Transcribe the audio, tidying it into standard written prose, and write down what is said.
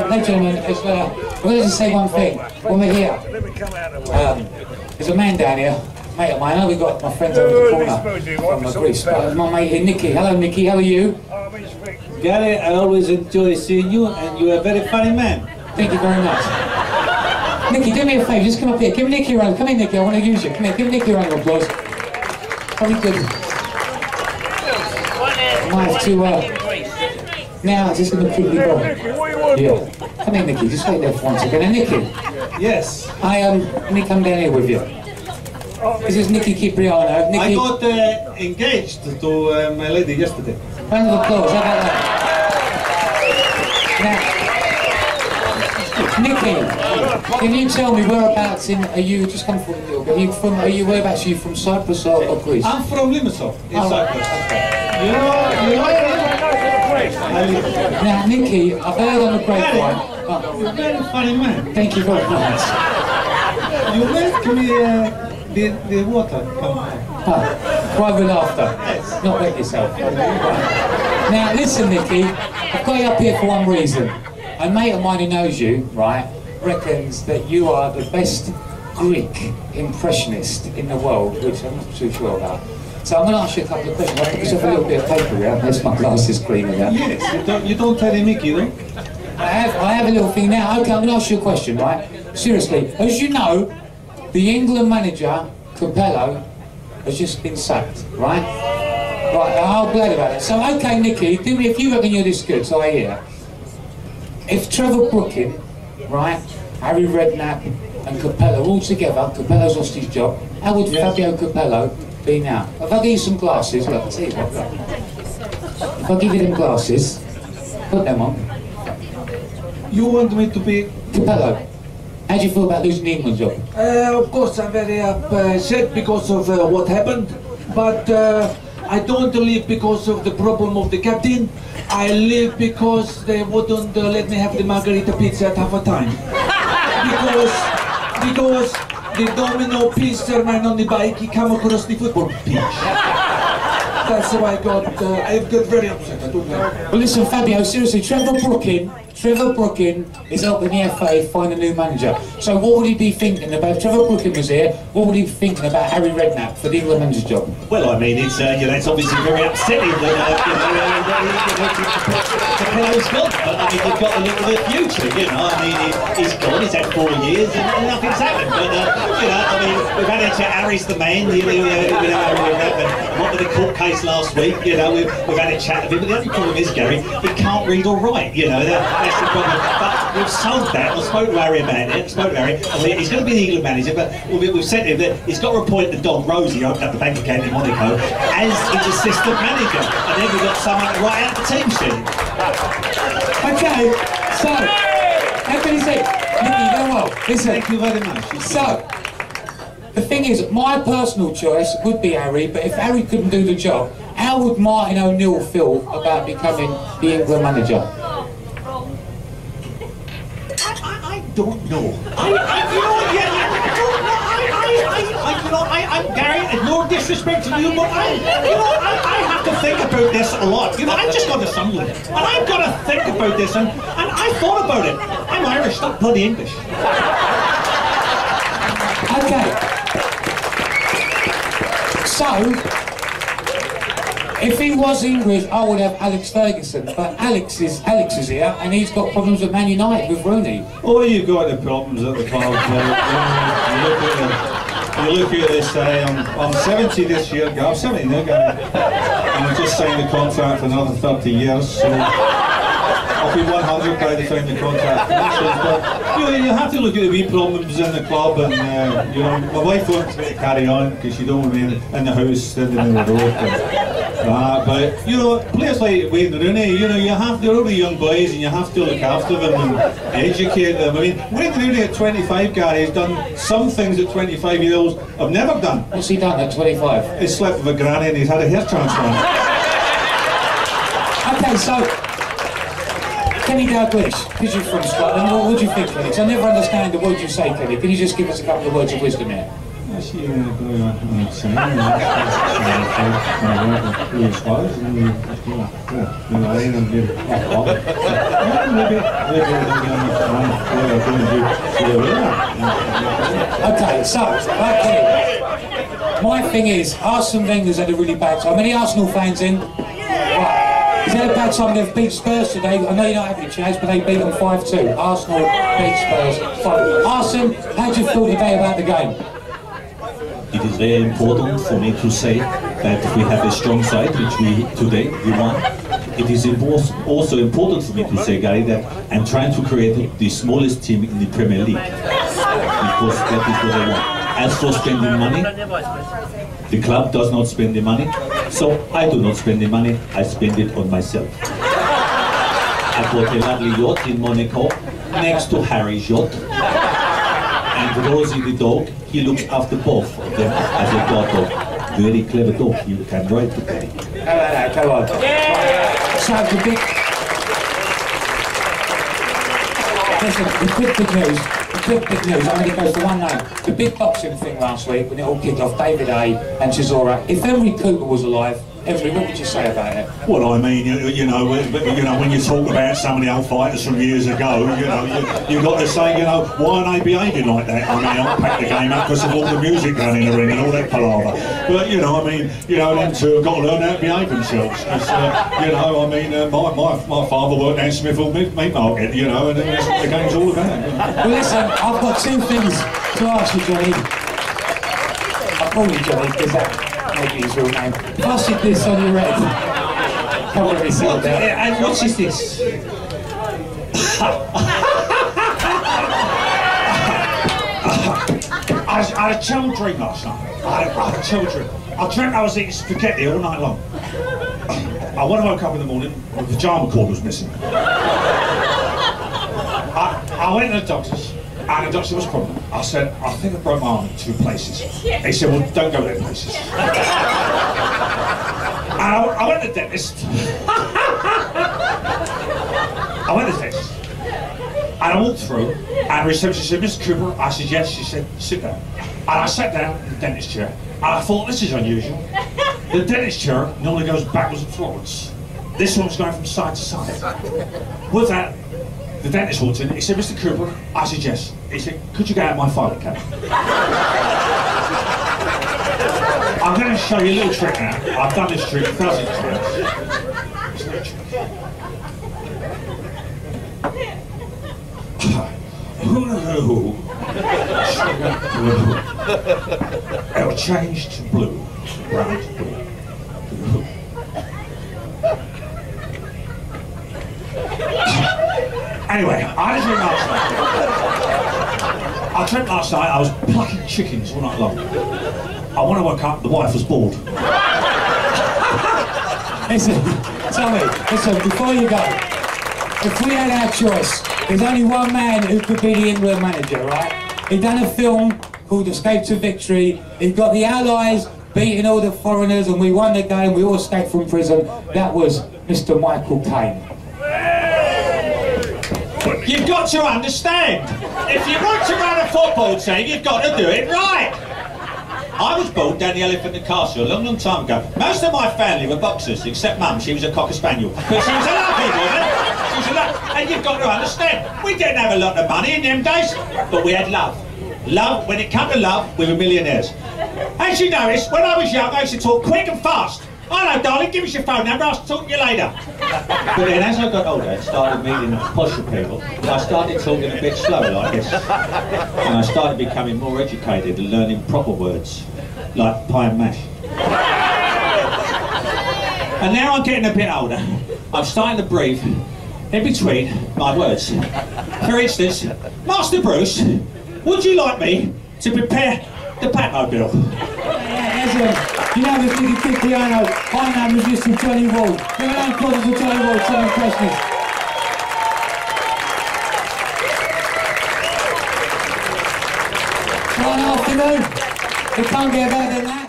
ladies and gentlemen, I'm going to just say one thing. When we're here, there's a man down here, mate of mine. I know we've got my friends over the corner from Greece, but my mate here, Nicky. Hello, Nicky. How are you? Gary, I always enjoy seeing you, and you're a very funny man. Thank you very much. Nicky, do me a favour, just come up here. Give Nicky a round. Come here, Nicky, I want to use you. Come here, give Nicky a round of applause. Very good. I might have to, now, just going to quickly go. Yeah. Come here, Nicky, just wait there for 1 second. And Nicky. Yes. Let me come down here with you. This is Nicky Cipriano. Nicky. I got engaged to my lady yesterday. Round of applause, how about that? Now, Nicky, can you tell me whereabouts are you, just come forward a little bit, whereabouts are you from Cyprus or Greece? I'm from Limassol, in Cyprus. Okay. You know now, Nicky, I've heard on the grapevine. You're a very funny man. Thank you very much. You make me the water come. Private laughter. Yes. Not wet yourself. Now, listen, Nicky, I've got you up here for one reason. A mate of mine who knows you, right, reckons that you are the best Greek impressionist in the world, which I'm not too sure about. So I'm going to ask you a couple of questions. I'll put yourself a little bit of paper here. There's my glasses cleaner there. Yes, you don't tell Mickey, though. I have a little thing now. Okay, I'm going to ask you a question, right? Seriously, as you know, the England manager, Capello, has just been sacked, right? Right, I'm glad about it. So, okay, Nicky, do me, if you reckon you're this good, so I hear. If Trevor Brooking, right, Harry Redknapp and Capello all together, Capello's lost his job, how would Fabio Capello be now? If I give you some glasses, look, I'll tell you what, look. If I give you them glasses, put them on. You want me to be Capello, how do you feel about losing the England job? Of course, I'm very upset because of what happened, but I don't leave because of the problem of the captain. I leave because they wouldn't let me have the margarita pizza at half a time. because the domino pizza man on the bike, he come across the football pitch. That's how I got very upset. I don't know. Well, listen, Fabio, seriously, Trevor Brooking is helping the FA find a new manager. So what would he be thinking about, if Trevor Brooking was here, what would he be thinking about Harry Redknapp for the England manager's job? Well, I mean, it's it's obviously very upsetting that Capello's gone. But I mean, they've got to look at the future, you know. I mean, he's gone, he's had 4 years and nothing's happened. But, you know, I mean, we've had a chat, Harry's the man, what with the court case last week, you know, we've had a chat with him. But the only problem is, Gary, he can't read or write, you know. That's the problem. But we've solved that. I spoke to Harry about it. I mean, he's going to be the England manager, but we've said to him that he's got to appoint the Don Rosie, who opened up the bank account in Monaco, as his assistant manager. And then we've got someone to write out the team sheet. Okay, so, how can you say, Nicky, you know what? Listen, Thank you very much. So, the thing is, my personal choice would be Harry, but if Harry couldn't do the job, how would Martin O'Neill feel about becoming the England manager? I don't know. I'm Gary, no disrespect to you, but I have to think about this a lot. You know, I've just gone to Sunderland, and I've got to think about this, and I thought about it. I'm Irish, not bloody English. Okay. So, if he was English, I would have Alex Ferguson, but Alex is here, and he's got problems with Man United with Rooney. Oh, you've got the problems at the club. You look at this, I'm 70 this year, I'm 70 now, Gary. And I've just signed the contract for another 30 years, so I'll be 100 by the time the contract finishes. But, you know, you have to look at the wee problems in the club, and, you know, my wife wants me to carry on, because she don't want me in the house, standing in the road. But, you know, players like Wayne Rooney, you know, they're only young boys, and you have to look after them and educate them. I mean, Wayne Rooney at 25, Gary, has done some things at 25 years old I've never done. What's he done at 25? He's slept with a granny and he's had a hair transplant. Okay, so, Kenny Dalglish, because you're from Scotland, what would you think, Kenny? 'Cause I never understand the words you say, Kenny. Can you just give us a couple of words of wisdom here? actually on the same. Really spoils, and then I end up getting Okay, so, okay. My thing is, Arsene Wenger's had a really bad time. Any Arsenal fans in? Right. He's had a bad time. They've beat Spurs today. I know you're not happy, Chaz, but they beat them 5-2. Arsenal beat Spurs 5. Arsene, how do you feel today about the game? It is very important for me to say that we have a strong side, which we won. It is also important for me to say, Gary, that I'm trying to create the smallest team in the Premier League, because that is what I want. As for spending money, the club does not spend the money, so I do not spend the money, I spend it on myself. I bought a lovely yacht in Monaco, next to Harry's yacht, and Rosie the dog, he looks after both of them as a guard dog. Very clever dog, you can ride to Gary. Come on. So the big news. Big news, I'm going to go for one name. The big boxing thing last week, when it all kicked off, David A and Chisora. If Henry Cooper was alive, Henry, what would you say about it? Well, I mean, you know, when you talk about some of the old fighters from years ago, you've got to say, why are they behaving like that? I mean, I'll pack the game up because of all the music going in the ring and all that palaver. But, I mean, them two have got to learn how to behave themselves. Because, I mean, my father worked at Smithfield Meat Market, and that's what the game's all about. Well, listen, I've got two things to ask you, Johnny. I call you Johnny because that maybe his real name. If I sit this on your head, come on, me sit down. And what is this? I had a terrible dream last night. I had a terrible dream. I dreamt I was eating spaghetti all night long. When I woke up in the morning, my pyjama cord was missing. I went to the doctor's, and the doctor said, what's the problem? I said, I think I broke my arm in 2 places. He said, well, don't go there places. And I went to the dentist. And I walked through, and the receptionist said, Mr. Cooper? I said, yes. She said, sit down. And I sat down in the dentist chair, and I thought, this is unusual. The dentist chair normally goes backwards and forwards. This one's going from side to side. With that, the dentist walked in, he said, Mr. Cooper? I said, yes. He said, could you get out my filing cabinet? I'm going to show you a little trick now. I've done this trick thousands of times. It's a little trick. It'll change to blue. Right. Anyway, I dreamt last night I was plucking chickens all night long. When I woke up, the wife was bored. Listen, Tommy, before you go, if we had our choice, there's only one man who could be the England manager, right? He'd done a film called Escape to Victory. He got the Allies beating all the foreigners and we won the game, we all escaped from prison. That was Mr. Michael Caine. You've got to understand, if you want to run a football team, you've got to do it right. I was born down the Elephant and Castle a long, long time ago. Most of my family were boxers, except Mum, she was a Cocker Spaniel. But she was a lovely woman. She was a and you've got to understand, we didn't have a lot of money in them days, but we had love. Love, when it came to love, we were millionaires. As you notice, when I was young, I used to talk quick and fast. Hello, darling, give us your phone number, I'll talk to you later. But then as I got older, I started meeting posher people, and I started talking a bit slower like this. And I started becoming more educated and learning proper words, like pie and mash. And now I'm getting a bit older, I'm starting to breathe in between my words. For instance, Master Bruce, would you like me to prepare the Batmobile? You know, this nigga kid piano, my name is Mr. Johnny Wall. Give an applause for Johnny Wall, some questions. One afternoon, it can't get better than that.